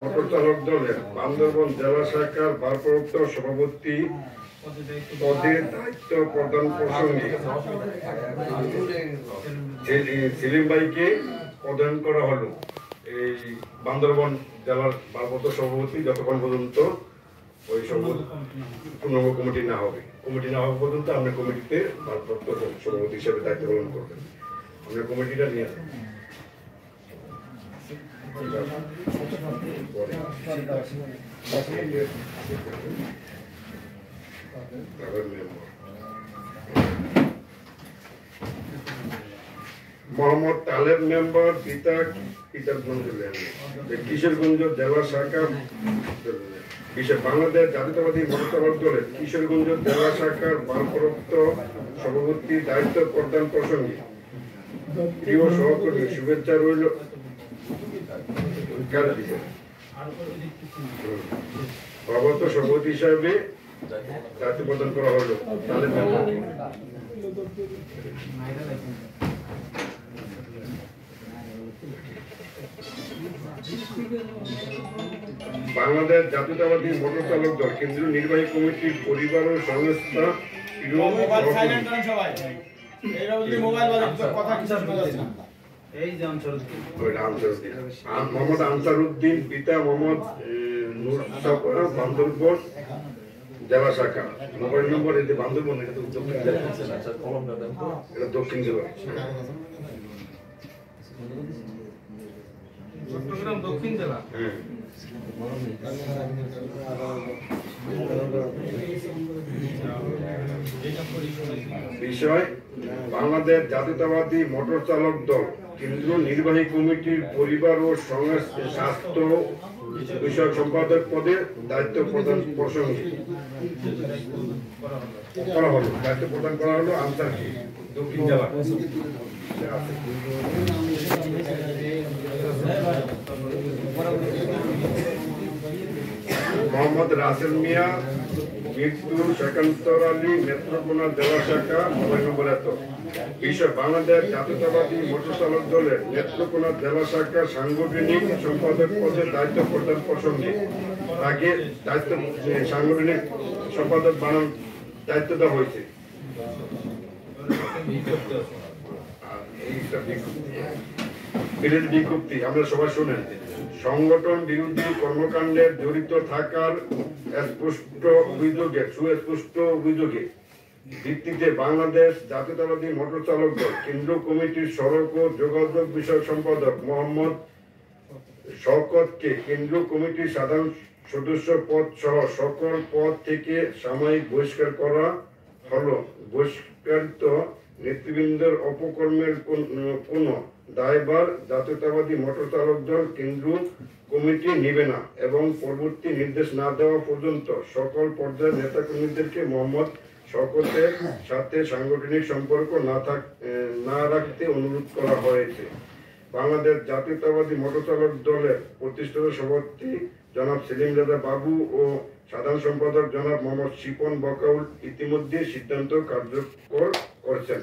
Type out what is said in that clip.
Motor চালক দলের বান্দরবান জেলা শাখার ভারপ্রাপ্ত সভাপতি পদে দায়িত্ব প্রদান প্রসঙ্গে সেলিম ভাইকে প্রদান করা হলো। এই বান্দরবান জেলার ভারপ্রাপ্ত সভাপতি যতক্ষণ পর্যন্ত ওই পূর্ণাঙ্গ কমিটি না হবে পর্যন্ত আমরা কমিটিতে ভারপ্রাপ্ত সভাপতি হিসেবে দায়িত্ব পালন করবেন। আমরা কমিটিটা নিয়ে আসবো। মোহাম্মদ তালেব মেম্বার কিশোরগঞ্জ জেলা শাখা বাংলাদেশ জাতীয়তাবাদী মোটর চালক দলের কিশোরগঞ্জ জেলা শাখার ভারপ্রাপ্ত সভাপতি দায়িত্ব প্রদান প্রসঙ্গে প্রিয় সহকর্মী শুভেচ্ছা রইল। ভারপ্রাপ্ত সভাপতি হিসাবে দায়িত্ব প্রদান করা হলো। বাংলাদেশ জাতীয়তাবাদী মোটর চালক দল কেন্দ্রীয় নির্বাহী কমিটির পরিবার ও সংস্থা মোহাম্মদ আনসারউদ্দিন পিতা মোহাম্মদ নূর সাফা বান্দরবান জেলা শাখা। মোবাইল নম্বর এই যে বান্দরবান এটা দক্ষিণ জেলা চট্টগ্রাম দক্ষিণ জেলা। বিষয় বাংলাদেশ জাতীয়তাবাদী মোটর চালক দল কেন্দ্রীয় নির্বাহী কমিটির পরিবার ও স্বাস্থ্য বিষয়ক সম্পাদক পদে দায়িত্ব প্রদান প্রসঙ্গে দায়িত্ব প্রদান করা হলো আনসার দক্ষিণ জেলা। মোহাম্মদ রাসেল মিয়া মৃত্যু শেখান্তর আলী নেত্রকোনা জেলা শাখা। মোবাইল নম্বর এত। বিষয় বাংলাদেশ জাতীয়তাবাদী মোটর চালক দলের নেত্রকোনা জেলা শাখা সাংগঠনিক সম্পাদক পদে দায়িত্ব প্রদান প্রসঙ্গে তাকে দায়িত্ব সাংগঠনিক সম্পাদক বানান দায়িত্ব দেওয়া হয়েছে। বিজ্ঞপ্তি আমরা সবাই শুনেন। সংগঠন বিরোধী কর্মকাণ্ডে জড়িত থাকার সুস্পষ্ট অভিযোগে ভিত্তিতে বাংলাদেশ জাতীয়তাবাদী মোটর চালক দল কেন্দ্রীয় কমিটির সড়ক ও যোগাযোগ বিষয়ক সম্পাদক মোহাম্মদ শওকতকে কেন্দ্রীয় কমিটির সাধারণ সদস্য পদ সহ সকল পদ থেকে সাময়িক বহিষ্কার করা হলো। বহিষ্কৃত নেতৃবৃন্দের অপকর্মের কোন দায়ভার জাতীয়তাবাদী মোটর চালক দল কেন্দ্রীয় কমিটি নেবে না এবং পরবর্তী নির্দেশ না দেওয়া পর্যন্ত সকল পর্যায়ের নেতাকর্মীদেরকে মোহাম্মদ শওকতের সাথে সাংগঠনিক সম্পর্ক না রাখতে অনুরোধ করা হয়েছে। বাংলাদেশ জাতীয়তাবাদী মোটর চালক দলের প্রতিষ্ঠাতা সভাপতি জনাব সেলিম রেজা বাবু ও সাধারণ সম্পাদক জনাব মোহাম্মদ শিপন বকাউল ইতিমধ্যে সিদ্ধান্ত কার্যকর করছেন।